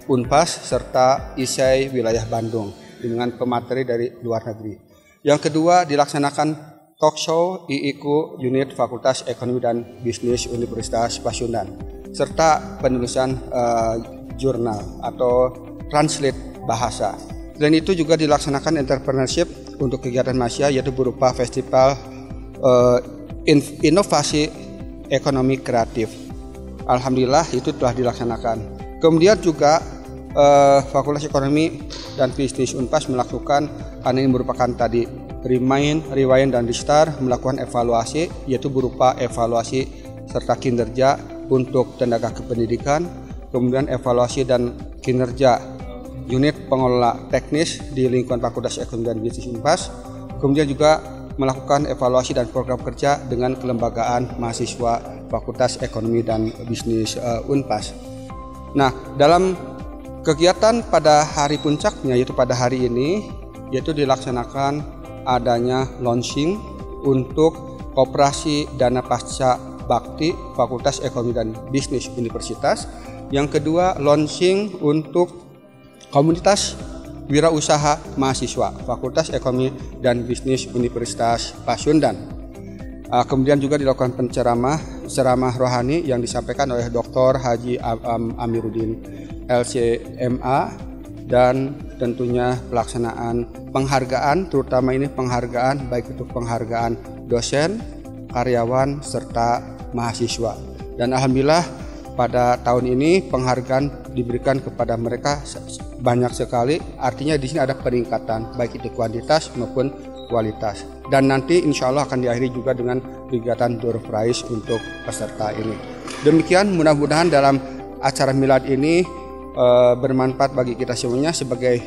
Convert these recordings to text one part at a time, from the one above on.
Unpas serta ISEI wilayah Bandung dengan pemateri dari luar negeri. Yang kedua, dilaksanakan talk show IIKU unit Fakultas Ekonomi dan Bisnis Universitas Pasundan serta penulisan jurnal atau translate bahasa. Selain itu juga dilaksanakan entrepreneurship untuk kegiatan mahasiswa, yaitu berupa festival inovasi ekonomi kreatif. Alhamdulillah itu telah dilaksanakan. Kemudian juga Fakultas Ekonomi dan Bisnis Unpas melakukan, ini merupakan tadi Remind, Rewind, dan Restart melakukan evaluasi, yaitu berupa evaluasi serta kinerja untuk tenaga kependidikan, kemudian evaluasi dan kinerja unit pengelola teknis di lingkungan Fakultas Ekonomi dan Bisnis Unpas, kemudian juga melakukan evaluasi dan program kerja dengan kelembagaan mahasiswa Fakultas Ekonomi dan Bisnis Unpas. Nah, dalam kegiatan pada hari puncaknya, yaitu pada hari ini, yaitu dilaksanakan adanya launching untuk Koperasi Dana Pasca Bakti Fakultas Ekonomi dan Bisnis Universitas. Yang kedua, launching untuk Komunitas Wirausaha Mahasiswa Fakultas Ekonomi dan Bisnis Universitas Pasundan. Kemudian juga dilakukan ceramah rohani yang disampaikan oleh Dr. Haji Amiruddin LCMA, dan tentunya pelaksanaan penghargaan, terutama ini penghargaan baik itu penghargaan dosen, karyawan, serta mahasiswa. Dan alhamdulillah pada tahun ini penghargaan diberikan kepada mereka banyak sekali. Artinya di sini ada peningkatan baik itu kuantitas maupun kualitas. Dan nanti insya Allah akan diakhiri juga dengan kegiatan door prize untuk peserta ini. Demikian, mudah-mudahan dalam acara milad ini bermanfaat bagi kita semuanya sebagai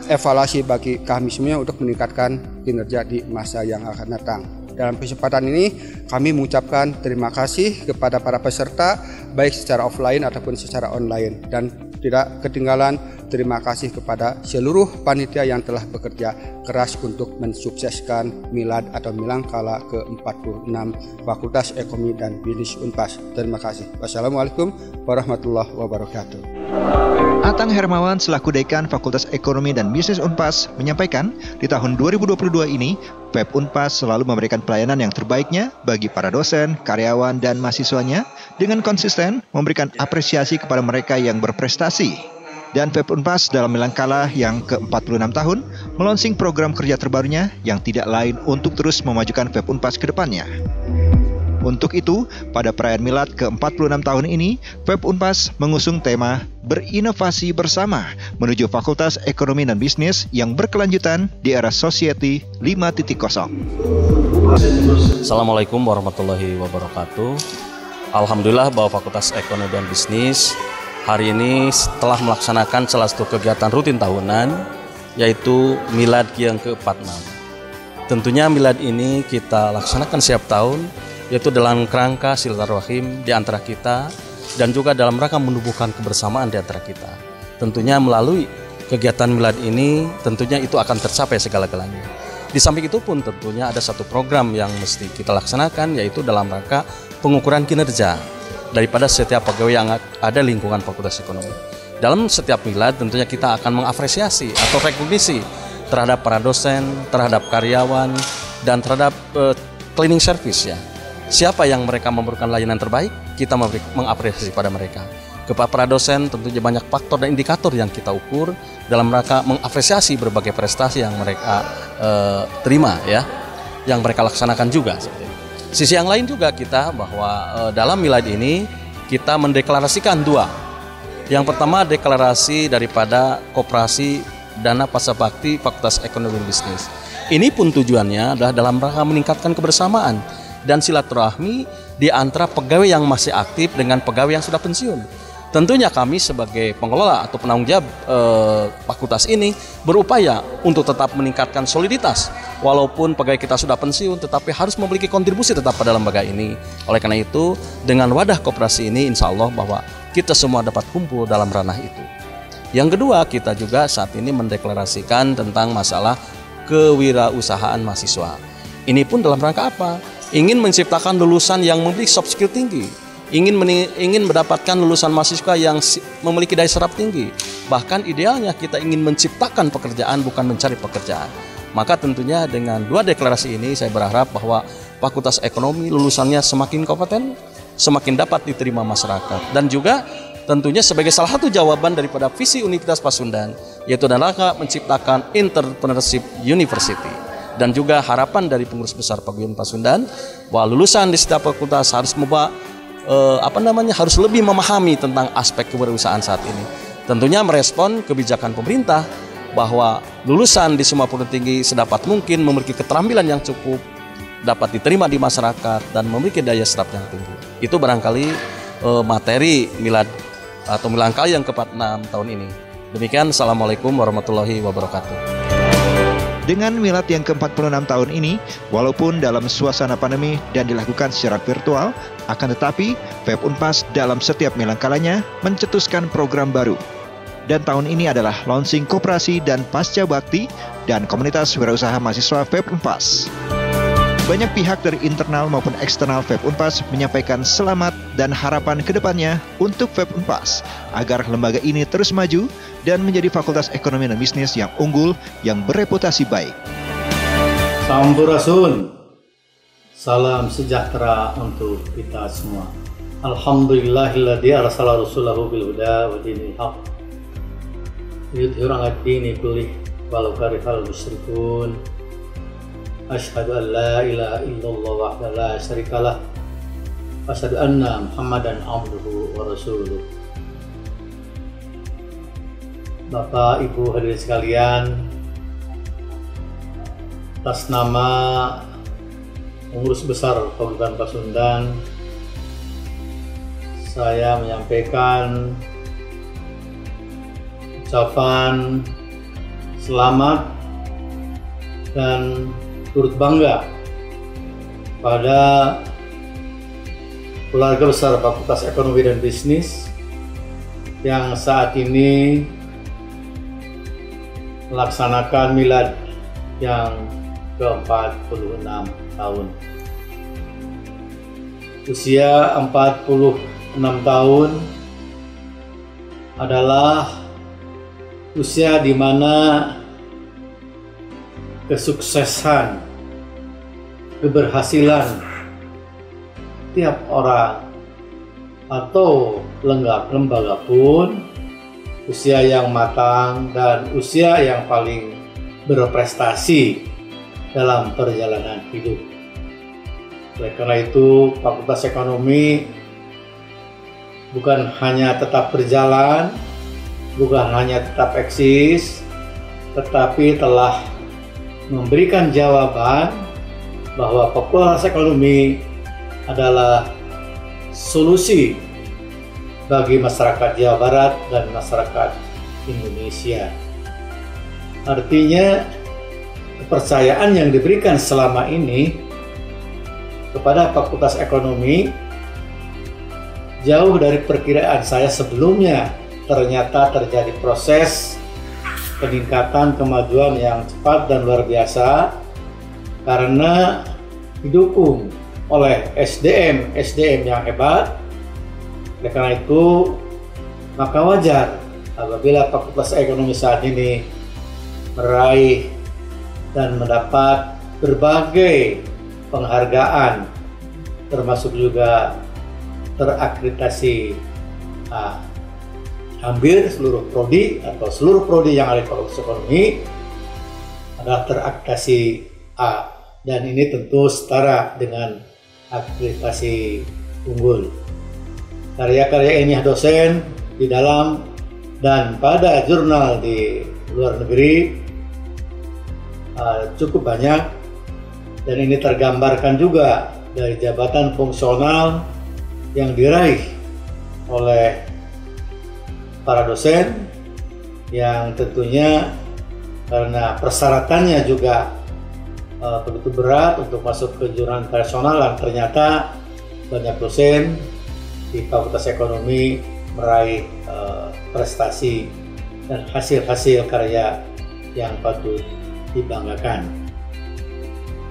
evaluasi bagi kami semuanya untuk meningkatkan kinerja di masa yang akan datang. Dalam kesempatan ini kami mengucapkan terima kasih kepada para peserta baik secara offline ataupun secara online, dan tidak ketinggalan terima kasih kepada seluruh panitia yang telah bekerja keras untuk mensukseskan milad atau Milangkala ke-46 Fakultas Ekonomi dan Bisnis Unpas. Terima kasih. Wassalamualaikum warahmatullahi wabarakatuh. Atang Hermawan selaku Dekan Fakultas Ekonomi dan Bisnis Unpas menyampaikan, di tahun 2022 ini FEB Unpas selalu memberikan pelayanan yang terbaiknya bagi para dosen, karyawan, dan mahasiswanya dengan konsisten memberikan apresiasi kepada mereka yang berprestasi. Dan FEB Unpas dalam Milangkala yang ke-46 tahun melonsing program kerja terbarunya yang tidak lain untuk terus memajukan FEB Unpas ke depannya. Untuk itu, pada perayaan Milad ke-46 tahun ini, FEB Unpas mengusung tema Berinovasi Bersama menuju Fakultas Ekonomi dan Bisnis yang berkelanjutan di era Society 5.0. Assalamualaikum warahmatullahi wabarakatuh. Alhamdulillah bahwa Fakultas Ekonomi dan Bisnis hari ini telah melaksanakan salah satu kegiatan rutin tahunan, yaitu Milad yang ke-46. Tentunya Milad ini kita laksanakan setiap tahun, yaitu dalam kerangka silaturahim di antara kita dan juga dalam rangka menumbuhkan kebersamaan di antara kita. Tentunya melalui kegiatan Milad ini tentunya itu akan tercapai segala-galanya. Di samping itu pun tentunya ada satu program yang mesti kita laksanakan, yaitu dalam rangka pengukuran kinerja daripada setiap pegawai yang ada lingkungan Fakultas Ekonomi. Dalam setiap Milad tentunya kita akan mengapresiasi atau rekognisi terhadap para dosen, terhadap karyawan, dan terhadap cleaning service ya. Siapa yang mereka memberikan layanan terbaik, kita mengapresiasi pada mereka. Kepada para dosen tentunya banyak faktor dan indikator yang kita ukur dalam rangka mengapresiasi berbagai prestasi yang mereka terima ya, yang mereka laksanakan juga. Sisi yang lain juga kita bahwa dalam Milad ini kita mendeklarasikan dua. Yang pertama deklarasi daripada Koperasi Dana Pasca Bakti Fakultas Ekonomi dan Bisnis. Ini pun tujuannya adalah dalam rangka meningkatkan kebersamaan dan silaturahmi di antara pegawai yang masih aktif dengan pegawai yang sudah pensiun. Tentunya kami sebagai pengelola atau penanggung jawab fakultas ini berupaya untuk tetap meningkatkan soliditas. Walaupun pegawai kita sudah pensiun, tetapi harus memiliki kontribusi tetap pada lembaga ini. Oleh karena itu, dengan wadah koperasi ini, insya Allah bahwa kita semua dapat kumpul dalam ranah itu. Yang kedua, kita juga saat ini mendeklarasikan tentang masalah kewirausahaan mahasiswa. Ini pun dalam rangka apa? Ingin menciptakan lulusan yang memiliki soft skill tinggi, ingin mendapatkan lulusan mahasiswa yang memiliki daya serap tinggi. Bahkan idealnya kita ingin menciptakan pekerjaan, bukan mencari pekerjaan. Maka tentunya dengan dua deklarasi ini saya berharap bahwa Fakultas Ekonomi lulusannya semakin kompeten, semakin dapat diterima masyarakat. Dan juga tentunya sebagai salah satu jawaban daripada visi Universitas Pasundan, yaitu dalam rangka menciptakan Entrepreneurship University. Dan juga harapan dari pengurus besar Paguyuban Pasundan bahwa lulusan di setiap fakultas harus harus lebih memahami tentang aspek kewirausahaan saat ini. Tentunya merespon kebijakan pemerintah bahwa lulusan di semua perguruan tinggi sedapat mungkin memiliki keterampilan yang cukup, dapat diterima di masyarakat, dan memiliki daya serap yang tinggi. Itu barangkali materi milad atau milangkah yang ke-46 tahun ini. Demikian, Assalamualaikum warahmatullahi wabarakatuh. Dengan milad yang ke-46 tahun ini, walaupun dalam suasana pandemi dan dilakukan secara virtual, akan tetapi FEB Unpas dalam setiap milangkalanya mencetuskan program baru. Dan tahun ini adalah launching koperasi dan pasca bakti dan komunitas wirausaha mahasiswa FEB Unpas. Banyak pihak dari internal maupun eksternal FEB Unpas menyampaikan selamat dan harapan ke depannya untuk FEB Unpas agar lembaga ini terus maju dan menjadi Fakultas Ekonomi dan Bisnis yang unggul yang bereputasi baik. Sampurasun, salam sejahtera untuk kita semua. Alhamdulillahilladzi arsala rasulahu bil huda wa dinil haq liyudhhirahu 'alad dini kullih walau karihal musyrikun. Asyhadu an la ilaha illallah wahdahu la syarikalah wa asyhadu anna Muhammadan abduhu wa rasuluh. Bapak, Ibu hadirin sekalian, atas nama pengurus besar Paguyuban Pasundan, saya menyampaikan ucapan selamat dan turut bangga pada keluarga besar Fakultas Ekonomi dan Bisnis yang saat ini melaksanakan milad yang ke-46 tahun. Usia 46 tahun adalah usia di mana kesuksesan, keberhasilan tiap orang atau lembaga pun usia yang matang dan usia yang paling berprestasi dalam perjalanan hidup. Oleh karena itu, Fakultas Ekonomi bukan hanya tetap berjalan, bukan hanya tetap eksis, tetapi telah memberikan jawaban bahwa Fakultas Ekonomi adalah solusi bagi masyarakat Jawa Barat dan masyarakat Indonesia. Artinya, kepercayaan yang diberikan selama ini kepada Fakultas Ekonomi jauh dari perkiraan saya sebelumnya. Ternyata terjadi proses peningkatan kemajuan yang cepat dan luar biasa karena didukung oleh SDM yang hebat. Oleh karena itu, maka wajar apabila Fakultas Ekonomi saat ini meraih dan mendapat berbagai penghargaan, termasuk juga terakreditasi hampir seluruh prodi atau seluruh prodi yang ada di Fakultas Ekonomi adalah terakreditasi A, dan ini tentu setara dengan akreditasi unggul. Karya-karya ilmiah dosen di dalam dan pada jurnal di luar negeri cukup banyak, dan ini tergambarkan juga dari jabatan fungsional yang diraih oleh para dosen yang tentunya karena persyaratannya juga begitu berat untuk masuk ke jurnal internasional, dan ternyata banyak dosen di Fakultas Ekonomi meraih prestasi dan hasil-hasil karya yang patut dibanggakan.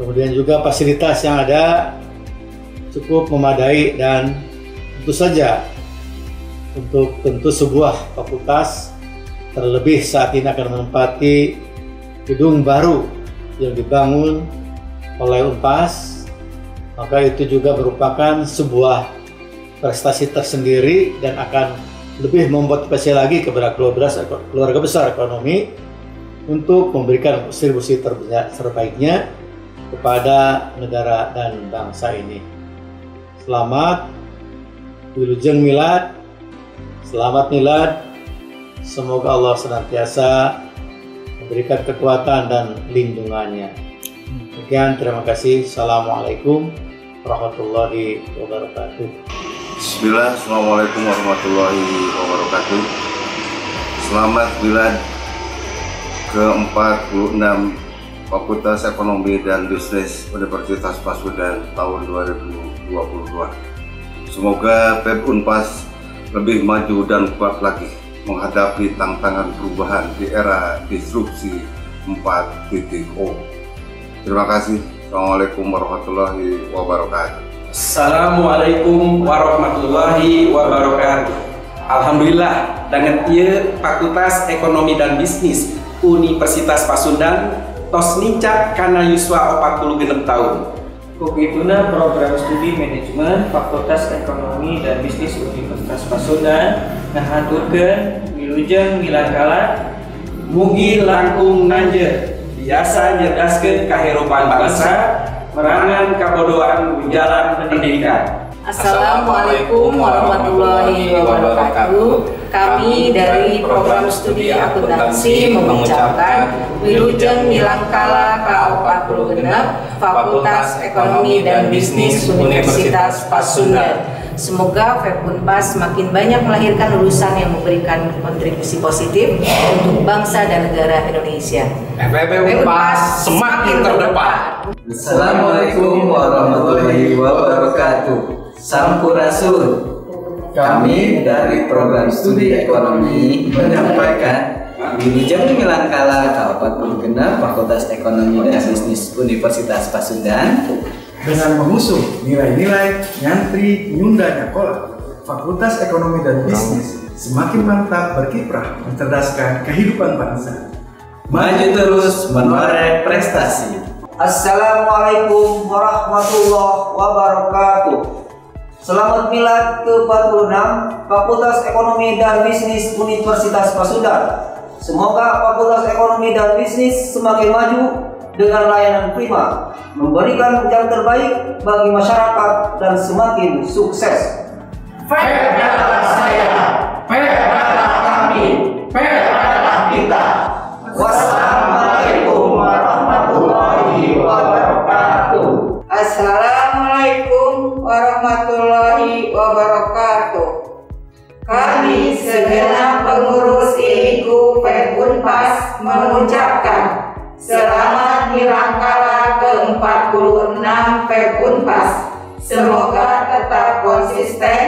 Kemudian juga fasilitas yang ada cukup memadai dan tentu saja untuk sebuah fakultas, terlebih saat ini akan menempati gedung baru yang dibangun oleh Unpas, maka itu juga merupakan sebuah prestasi tersendiri dan akan lebih memotivasi lagi kepada keluarga besar ekonomi untuk memberikan kontribusi terbaiknya kepada negara dan bangsa ini. Selamat Wilujeng Milad, selamat Milad. Semoga Allah senantiasa memberikan kekuatan dan lindungannya. Sekian, terima kasih. Assalamualaikum warahmatullahi wabarakatuh. Bismillah, Assalamualaikum warahmatullahi wabarakatuh. Selamat Milad ke-46 Fakultas Ekonomi dan Bisnis Universitas Pasundan tahun 2022. Semoga PEP Unpas lebih maju dan kuat lagi menghadapi tantangan perubahan di era disrupsi 4.0. Terima kasih. Assalamualaikum warahmatullahi wabarakatuh. Assalamualaikum warahmatullahi wabarakatuh. Alhamdulillah dengan ieu Fakultas Ekonomi dan Bisnis Universitas Pasundan tos nincak kana yuswa 46 tahun. Kukituna program studi manajemen Fakultas Ekonomi dan Bisnis Universitas Pasundan ngahaturkeun wilujeng milangkala mugi langkung nanjeur biasa nyerdaskeun kahirupan bangsa merangan kabodohan menjalan pendidikan. Assalamualaikum warahmatullahi wabarakatuh. Kami dari program studi akuntansi mengucapkan wilujeng milangkala ka-46 Fakultas Ekonomi dan Bisnis Universitas Pasundan. Semoga FEP Unpas makin banyak melahirkan lulusan yang memberikan kontribusi positif untuk bangsa dan negara Indonesia. FEP Unpas semakin terdepan. Assalamualaikum warahmatullahi wabarakatuh. Sampurasun. Kami dari program studi ekonomi menyampaikan wilujeng milangkala ka-46 Fakultas Ekonomi dan Bisnis Universitas Pasundan dengan mengusung nilai-nilai nyantri nyundanya kolak. Fakultas Ekonomi dan Bisnis semakin mantap berkiprah mencerdaskan kehidupan bangsa. Maju terus menoreh prestasi. Assalamualaikum warahmatullahi wabarakatuh. Selamat Milad ke-46 Fakultas Ekonomi dan Bisnis Universitas Pasundan. Semoga Fakultas Ekonomi dan Bisnis semakin maju dengan layanan prima, memberikan yang terbaik bagi masyarakat dan semakin sukses. FEP adalah saya, FEP adalah kami, FEP adalah kita. Wassalamualaikum warahmatullahi wabarakatuh. Assalamualaikum warahmatullahi wabarakatuh. Kami segenap pengurus IIKU FEP Unpas mengucapkan selamat milangkala ke-46 FEP Unpas. Semoga tetap konsisten,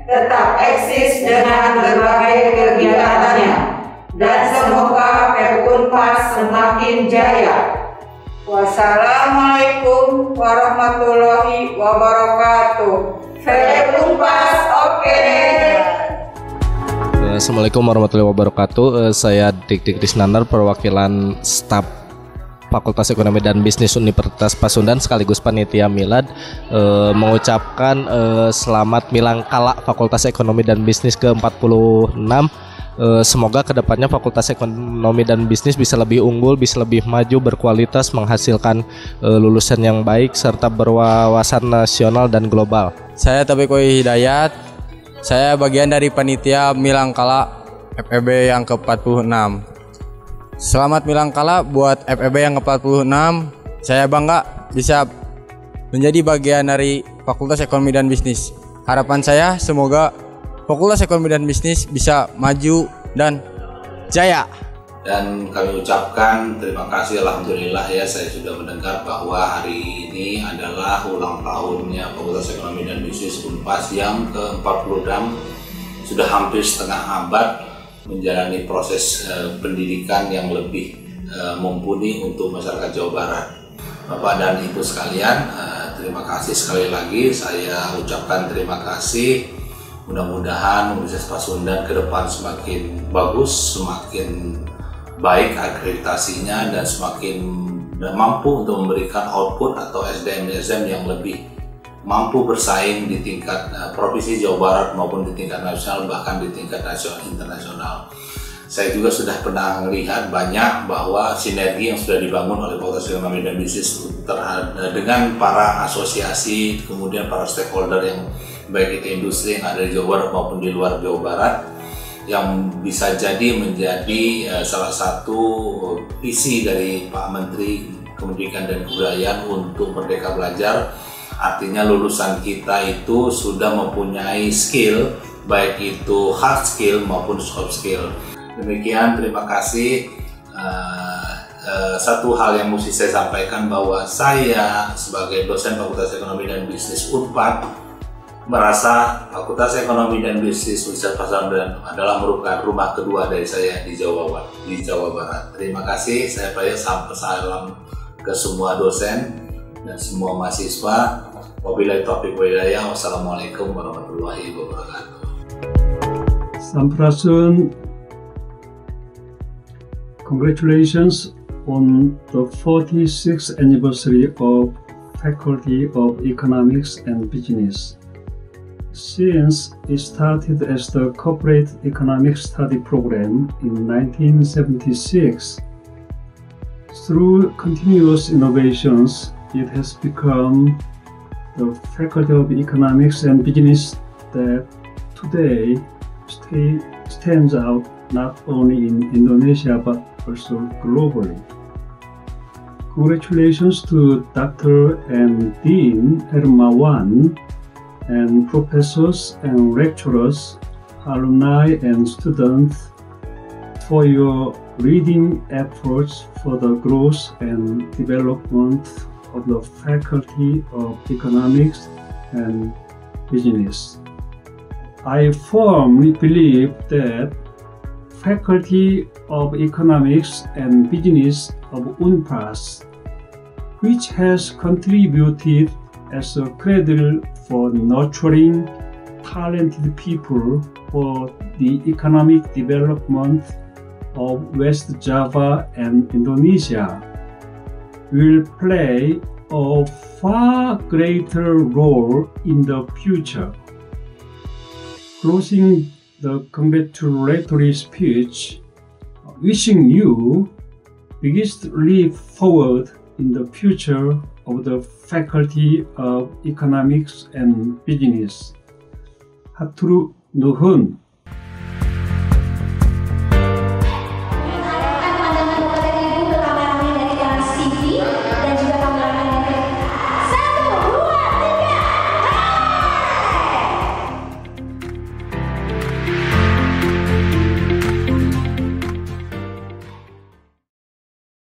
tetap eksis dengan berbagai kegiatannya, dan semoga FEP Unpas semakin jaya. Wassalamualaikum warahmatullahi wabarakatuh. FEP Unpas oke. Assalamualaikum warahmatullahi wabarakatuh. Saya Dik Disnanar, perwakilan staf Fakultas Ekonomi dan Bisnis Universitas Pasundan sekaligus panitia Milad, mengucapkan selamat milangkala Fakultas Ekonomi dan Bisnis ke-46. Semoga kedepannya Fakultas Ekonomi dan Bisnis bisa lebih unggul, bisa lebih maju, berkualitas, menghasilkan lulusan yang baik serta berwawasan nasional dan global. Saya Tabekoi Hidayat. Saya bagian dari panitia milangkala FEB yang ke-46. Selamat milangkala buat FEB yang ke-46. Saya bangga bisa menjadi bagian dari Fakultas Ekonomi dan Bisnis. Harapan saya semoga Fakultas Ekonomi dan Bisnis bisa maju dan jaya. Dan kami ucapkan terima kasih, alhamdulillah ya, saya sudah mendengar bahwa hari ini adalah ulang tahunnya Fakultas Ekonomi dan Bisnis Unpas yang ke-46, sudah hampir setengah abad menjalani proses pendidikan yang lebih mumpuni untuk masyarakat Jawa Barat. Bapak dan Ibu sekalian, terima kasih sekali lagi, saya ucapkan terima kasih Mudah-mudahan Universitas Pasundan ke depan semakin bagus, semakin baik akreditasinya, dan semakin mampu untuk memberikan output atau SDM yang lebih mampu bersaing di tingkat provinsi Jawa Barat maupun di tingkat nasional, bahkan di tingkat nasional internasional. Saya juga sudah pernah melihat banyak bahwa sinergi yang sudah dibangun oleh Fakultas Ekonomi dan Bisnis dengan para asosiasi, kemudian para stakeholder yang baik itu industri yang ada di Jawa Barat maupun di luar Jawa Barat, yang bisa jadi menjadi salah satu visi dari Pak Menteri Pendidikan dan Kebudayaan untuk Merdeka Belajar. Artinya lulusan kita itu sudah mempunyai skill, baik itu hard skill maupun soft skill. Demikian, terima kasih. Satu hal yang mesti saya sampaikan bahwa saya sebagai dosen Fakultas Ekonomi dan Bisnis Unpad merasa Fakultas Ekonomi dan Bisnis Universitas Pasundan adalah merupakan rumah kedua dari saya di Jawa Barat. Terima kasih. Saya sampaikan salam ke semua dosen dan semua mahasiswa. Wabillahi taufiq wal hidayah. Wassalamualaikum warahmatullahi wabarakatuh. Sampurasun, congratulations on the 46th anniversary of Faculty of Economics and Business. Since it started as the Corporate Economics Study Program in 1976, through continuous innovations, it has become the Faculty of Economics and Business that today stands out not only in Indonesia but also globally. Congratulations to Dr. and Dean Hermawan and professors and lecturers, alumni and students for your leading efforts for the growth and development of the Faculty of Economics and Business. I firmly believe that Faculty of Economics and Business of UNPAS, which has contributed as a cradle for nurturing talented people for the economic development of West Java and Indonesia, will play a far greater role in the future. Closing the congratulatory speech, wishing you biggest leap forward in the future of the Faculty of Economics and Business. Hatur nuhun.